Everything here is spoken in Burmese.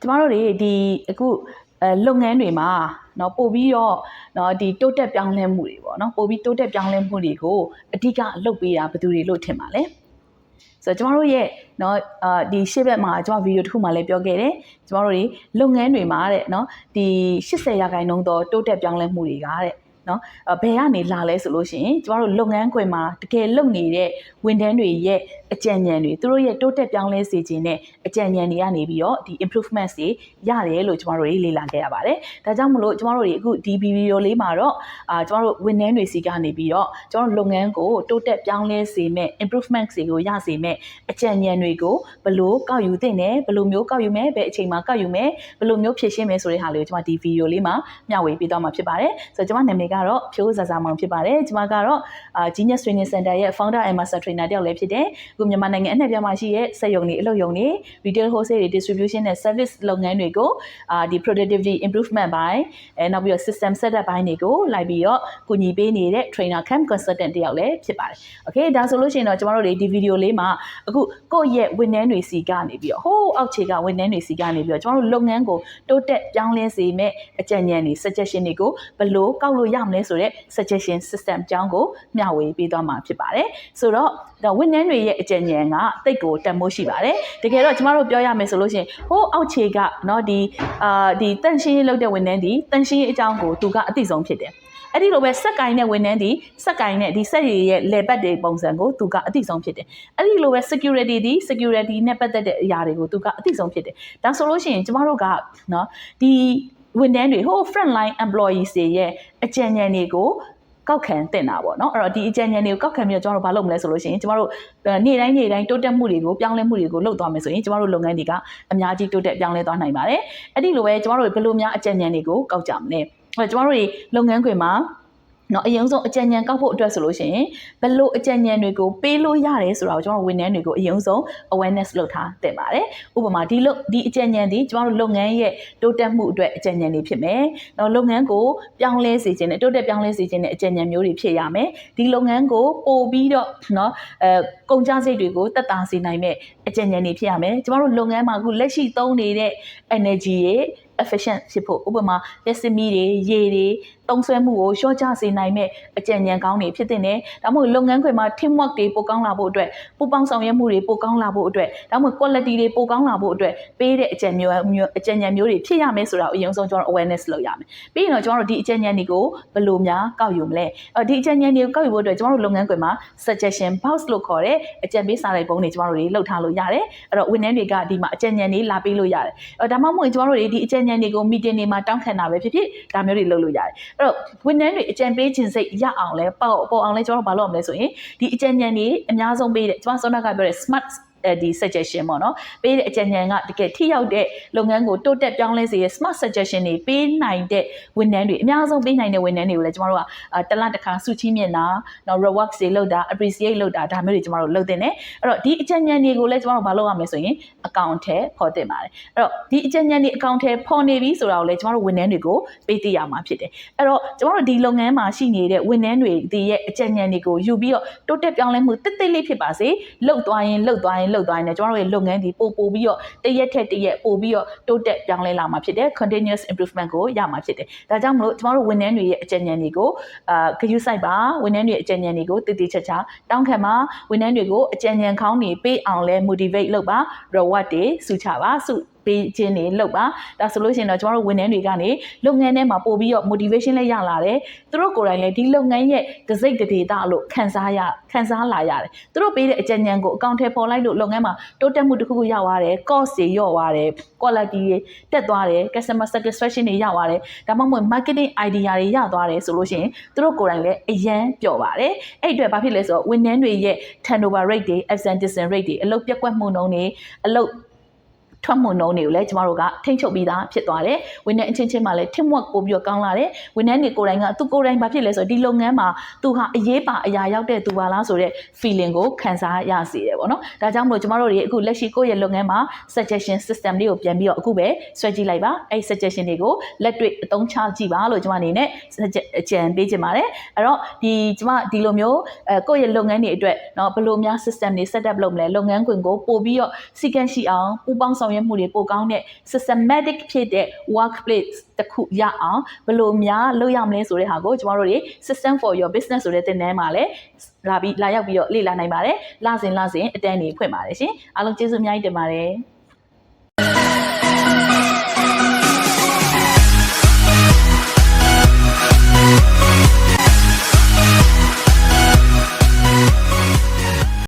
ကျမတို့တွေဒီအခုလုပ်ငန်းတွေမှာနော်ပို့ပြီးတော့နော်ဒီတိုးတက်ပြောင်းလဲမှုတွေပေါ့နော်ပို့ပြီးတိုးတက်ပြောင်းလဲမှုတွေကိုအဓိကလုပ်ပေးတာဘယ်သူတွေလို့ထင်ပါလဲဆိုတော့ကျမတို့ရဲ့နော်ဒီရှေ့ဘက်မှာကျမဗီဒီယိုတစ်ခုမှလည်းပြောခဲ့တယ်ကျမတို့တွေလုပ်ငန်းတွေမှာတဲ့နော်ဒီ80%သောတိုးတက်ပြောင်းလဲမှုတွေကတဲ့နော်ဘယ်ကနေလာလဲဆိုလို့ရှိရင်ကျမတို့လုပ်ငန်းခွင်မှာတကယ်လုပ်နေတဲ့ဝန်ထမ်းတွေရဲ့အကြံဉာဏ်တွေသူတို့ရဲ့တိုးတက်ပြောင်းလဲစေခြင်းနဲ့အကြံဉာဏ်တွေကနေပြီးတော့ဒီ improvement တွေရတယ်လို့ကျမတို့တွေလေ့လာခဲ့ရပါတယ်။ဒါကြောင့်မလို့ကျမတို့တွေအခုဒီဗီဒီယိုလေးမှာတော့ကျမတို့ဝန်ထမ်းတွေစီကနေပြီးတော့ကျမတို့လုပ်ငန်းကိုတိုးတက်ပြောင်းလဲစေမဲ့ improvement တွေကိုရစေမဲ့အကြံဉာဏ်တွေကိုဘယ်လိုကောက်ယူသင့်တယ်ဘယ်လိုမျိုးကောက်ယူမယ်ဘယ်အချိန်မှာကောက်ယူမယ်ဘယ်လိုမျိုးဖြည့်ရှင်းမယ်ဆိုတဲ့ဟာလေးကိုကျမဒီဗီဒီယိုလေးမှာမျှဝေပေးသွားမှာဖြစ်ပါတယ်။ဆိုတော့ကျမနာမည်ကတော့ဖြိုးဇာဇာမောင်ဖြစ်ပါတယ်ကျမကတော့Genius Training Center ရဲ့ Founder and Master Trainer တယောက်လည်းဖြစ်တယ်အခုမြန်မာနိုင်ငံအနှံ့ပြားမှာရှိတဲ့စက်ရုံတွေအလုပ်ရုံတွေ Retail Wholesale တွေ Distribution နဲ့ Service လုပ်ငန်းတွေကိုဒီ Productivity Improvement ဘိုင်းနောက်ပြီးတော့ System Setup ဘိုင်းတွေကိုလိုက်ပြီးတော့ကူညီပေးနေတဲ့ Trainer Cam Consultant တယောက်လည်းဖြစ်ပါတယ် Okay ဒါဆိုလို့ရှိရင်တော့ကျမတို့တွေဒီဗီဒီယိုလေးမှာအခုကိုယ့်ရဲ့ဝန်ထမ်းတွေစီကနေပြီးတော့ဟိုးအောက်ခြေကဝန်ထမ်းတွေစီကနေပြီးတော့ကျမတို့လုပ်ငန်းကိုတိုးတက်ပြောင်းလဲစေမဲ့အကြံဉာဏ်တွေ suggestion တွေကိုဘယ်လိုကောက်လို့ရမလဲဆိုတဲ့ suggestion system အကြောင်းကိုမျှဝေပေးသွားမှာဖြစ်ပါတယ်ဆိုတော့ဝန်ထမ်းတွေရဲ့အကြံဉာဏ်ကတိတ်ကိုတန်ဖိုးရှိပါတယ်တကယ်တော့ကျမတို့ပြောရမယ်ဆိုလို့ရှိရင်ဟိုးအောက်ခြေကเนาะဒီတန်ရှင်းရေးလုပ်တဲ့ဝန်ထမ်းဒီတန်ရှင်းရေးအကြောင်းကိုသူကအသိဆုံးဖြစ်တယ်အဲ့ဒီလိုပဲစက်ကင်တဲ့ဝန်ထမ်းဒီစက်ကင်တဲ့ဒီစက်ရည်ရဲ့လေပတ်တွေပုံစံကိုသူကအသိဆုံးဖြစ်တယ်အဲ့ဒီလိုပဲ security ဒီ security နဲ့ပတ်သက်တဲ့အရာတွေကိုသူကအသိဆုံးဖြစ်တယ်ဒါဆိုလို့ရှိရင်ကျမတို့ကเนาะဒီဝန်ထမ်းတွေဟို front line employees တွေရဲ့အကြံဉာဏ်တွေကိုကောက်ခံတင်တာပေါ့နော်အဲ့တော့ဒီအကြံဉာဏ်တွေကိုကောက်ခံပြီးတော့ကျွန်တော်တို့ဘာလုပ်မလဲဆိုလို့ရှိရင်ကျွန်တော်တို့နေ့တိုင်းတိုးတက်မှုတွေကိုပြောင်းလဲမှုတွေကိုလုပ်သွားမယ်ဆိုရင်ကျွန်တော်တို့လုပ်ငန်းတွေကအများကြီးတိုးတက်ပြောင်းလဲသွားနိုင်ပါတယ်အဲ့ဒီလိုပဲကျွန်တော်တို့ဘယ်လိုများအကြံဉာဏ်တွေကိုကောက်ကြမလဲအဲ့တော့ကျွန်တော်တို့လုပ်ငန်းခွင်မှာနော်အရင်ဆုံးအကြံဉာဏ်ကောက်ဖို့အတွက်ဆိုလို့ရှိရင်ဘယ်လိုအကြံဉာဏ်တွေကိုပေးလို့ရတယ်ဆိုတာကိုကျွန်တော်ဝန်ထမ်းတွေကိုအရင်ဆုံး awareness လုပ်ထားတင်ပါတယ်ဥပမာဒီအကြံဉာဏ်ဒီကျွန်တော်တို့လုပ်ငန်းရဲ့တိုးတက်မှုအတွက်အကြံဉာဏ်တွေဖြစ်မယ်နော်လုပ်ငန်းကိုပြောင်းလဲစေခြင်းနဲ့တိုးတက်ပြောင်းလဲစေခြင်းနဲ့အကြံဉာဏ်မျိုးတွေဖြစ်ရမယ်ဒီလုပ်ငန်းကိုပို့ပြီးတော့နော်ကုန်ကျစရိတ်တွေကိုတက်တာစေနိုင်မဲ့အကြံဉာဏ်တွေဖြစ်ရမယ်ကျွန်တော်တို့လုပ်ငန်းမှာအခုလက်ရှိသုံးနေတဲ့ energy ရဲ့ efficient ဖြစ်ဖို့ဥပမာလက်စမီတွေရေတွေတုံးဆွဲမှုကိုလျှော့ချစေနိုင်မဲ့အကြံဉာဏ်ကောင်းတွေဖြစ်တဲ့နဲ့ဒါမှမဟုတ်လုပ်ငန်းခွင်မှာ teamwork တွေပိုကောင်းလာဖို့အတွက်ပူးပေါင်းဆောင်ရွက်မှုတွေပိုကောင်းလာဖို့အတွက်ဒါမှမဟုတ် quality တွေပိုကောင်းလာဖို့အတွက်ပေးတဲ့အကြံဉာဏ်မျိုးတွေဖြစ်ရမယ်ဆိုတာကိုအရင်ဆုံးကျွန်တော် awareness လုပ်ရမယ်ပြီးရင်တော့ကျွန်တော်တို့ဒီအကြံဉာဏ်တွေကိုဘယ်လိုများကောက်ယူမလဲဒီအကြံဉာဏ်တွေကိုကောက်ယူဖို့အတွက်ကျွန်တော်တို့လုပ်ငန်းခွင်မှာ suggestion box လို့ခေါ်တဲ့အကြံပေးစာရိုက်ပုံတွေကျွန်တော်တို့တွေလုပ်ထားလို့ရတယ်အဲ့တော့ဝန်ထမ်းတွေကဒီမှာအကြံဉာဏ်တွေလာပေးလို့ရတယ်ဒါမှမဟုတ်ကျွန်တော်တို့တွေဒီအကြံဉာဏ်တွေကို meeting တွေမှာတောင်းခံတာပဲဖြစ်ဖြစ်ဒါမျိုးတွေလုပ်လို့ရတယ်အဲ့တော့ဝန်ထမ်းတွေအကြံပေးခြင်းစိတ်ရအောင်လဲပေါ်အောင်လဲကျွန်တော်တို့ဘာလုပ်ရမလဲဆိုရင်ဒီအကြံဉာဏ်တွေအများဆုံးပေးတဲ့ကျွန်မစောနကပြောတဲ့ smart ဒီ suggestion ပေါ့နော်ပေးတဲ့အကြံဉာဏ်ကတကယ်ထိရောက်တဲ့လုပ်ငန်းကိုတိုးတက်ပြောင်းလဲစေရ smart suggestion တွေပေးနိုင်တဲ့ဝန်ထမ်းတွေအများဆုံးပေးနိုင်တဲ့ဝန်ထမ်းတွေကိုလည်းကျွန်တော်တို့ကတစ်လတစ်ခါစုချီးမြှင့်တာနော် rewards တွေလုပ်တာ appreciate လုပ်တာဒါမျိုးတွေကျွန်တော်တို့လုပ်တင်တယ်အဲ့တော့ဒီအကြံဉာဏ်တွေကိုလည်းကျွန်တော်တို့ဘာလုပ်ရမလဲဆိုရင်အကောင့်ထဲဖော်တင်ပါတယ်အဲ့တော့ဒီအကြံဉာဏ်တွေအကောင့်ထဲဖော်နေပြီဆိုတာကိုလည်းကျွန်တော်တို့ဝန်ထမ်းတွေကိုပေးသိရမှာဖြစ်တယ်အဲ့တော့ကျွန်တော်တို့ဒီလုပ်ငန်းမှာရှိနေတဲ့ဝန်ထမ်းတွေဒီရဲ့အကြံဉာဏ်တွေကိုယူပြီးတော့တိုးတက်ပြောင်းလဲမှုတိတ်လေးဖြစ်ပါစေလုပ်သွားရင်နဲ့ကျွန်တော်တို့ရဲ့လုပ်ငန်းဒီပို့ပြီးတော့တရက်ထက်တရက်ပို့ပြီးတော့တိုးတက်ပြောင်းလဲလာမှာဖြစ်တယ် continuous improvement ကိုရမှာဖြစ်တယ်ဒါကြောင့်မလို့ကျွန်တော်တို့ဝန်ထမ်းတွေရဲ့အကြံဉာဏ်တွေကိုဂရုစိုက်ပါဝန်ထမ်းတွေရဲ့အကြံဉာဏ်တွေကိုတည်တည်ချာချာတောင်းခံပါဝန်ထမ်းတွေကိုအကြံဉာဏ်ကောင်းတွေပေးအောင်လဲ motivate လုပ်ပါ reward တွေစုချပါစုပေးခြင်းတွေလုပ်ပါဒါဆိုလို့ရှိရင်တော့ကျွန်တော်တို့ဝန်ထမ်းတွေကနေလုပ်ငန်းထဲမှာပို့ပြီးတော့ motivation လည်းရလာတယ်သူတို့ကိုယ်တိုင်လည်းဒီလုပ်ငန်းရဲ့တစိတ်တဒေတာလို့ခံစားလာရတယ်သူတို့ပေးတဲ့အကြံဉာဏ်ကိုအကောင့်ထဲပေါ်လိုက်လို့လုပ်ငန်းမှာတိုးတက်မှုတစ်ခုခုရောက်သွားတယ် cost တွေလျော့သွားတယ် quality တွေတက်သွားတယ် customer satisfaction တွေရောက်သွားတယ်ဒါမှမဟုတ် marketing idea တွေရသွားတယ်ဆိုလို့ရှိရင်သူတို့ကိုယ်တိုင်လည်းအရန်ပျော်ပါတယ်အဲ့အတွက်ဘာဖြစ်လဲဆိုတော့ဝန်ထမ်းတွေရဲ့ turnover rate တွေ absenteeism rate တွေအလုပ်ပြတ်ကွက်မှုနှုန်းတွေအလုပ်ထွက်မှုနှုန်းတွေကိုလည်းကျမတို့ကထိန်းချုပ်ပြီးသားဖြစ်သွားတယ်ဝန်ထမ်းအချင်းချင်းမှလည်း teamwork ပို့ပြီးတော့ကောင်းလာတယ်ဝန်ထမ်းတွေကိုယ်တိုင်ကသူကိုယ်တိုင်ဘာဖြစ်လဲဆိုတော့ဒီလုပ်ငန်းမှာသူဟာအရေးပါအရာရောက်တဲ့သူပါလားဆိုတဲ့ feeling ကိုခံစားရစေတယ်ပေါ့နော်ဒါကြောင့်မလို့ကျမတို့တွေအခုလက်ရှိကိုယ့်ရဲ့လုပ်ငန်းမှာ suggestion system လေးကိုပြန်ပြီးတော့အခုပဲဆွဲကြည့်လိုက်ပါအဲ့ suggestion တွေကိုလက်တွေ့အသုံးချကြည့်ပါလို့ကျမအနေနဲ့အကြံပေးချင်ပါတယ်အဲ့တော့ကျမဒီလိုမျိုးကိုယ့်ရဲ့လုပ်ငန်းတွေအတွက်เนาะဘယ်လိုများ system တွေ set up လုပ်မလဲလုပ်ငန်းခွင်ကိုပို့ပြီးတော့စီကံရှိအောင်ပူးပေါင်းဆောင် ဆောင်ရွက်မှုတွေပိုကောင်းတဲ့ systematic ဖြစ်တဲ့ workplace တစ်ခုရအောင်ဘယ်လိုများလုပ်ရမလဲဆိုတဲ့ဟာကိုကျမတို့တွေ system for your business ဆိုတဲ့သင်တန်းမှာလည်းလာရောက်ပြီးတော့လေ့လာနိုင်ပါတယ်လစဉ်အတန်းတွေဖွင့်ပါတယ်ရှင်အားလုံးကျေးဇူးအများကြီးတင်ပါတယ်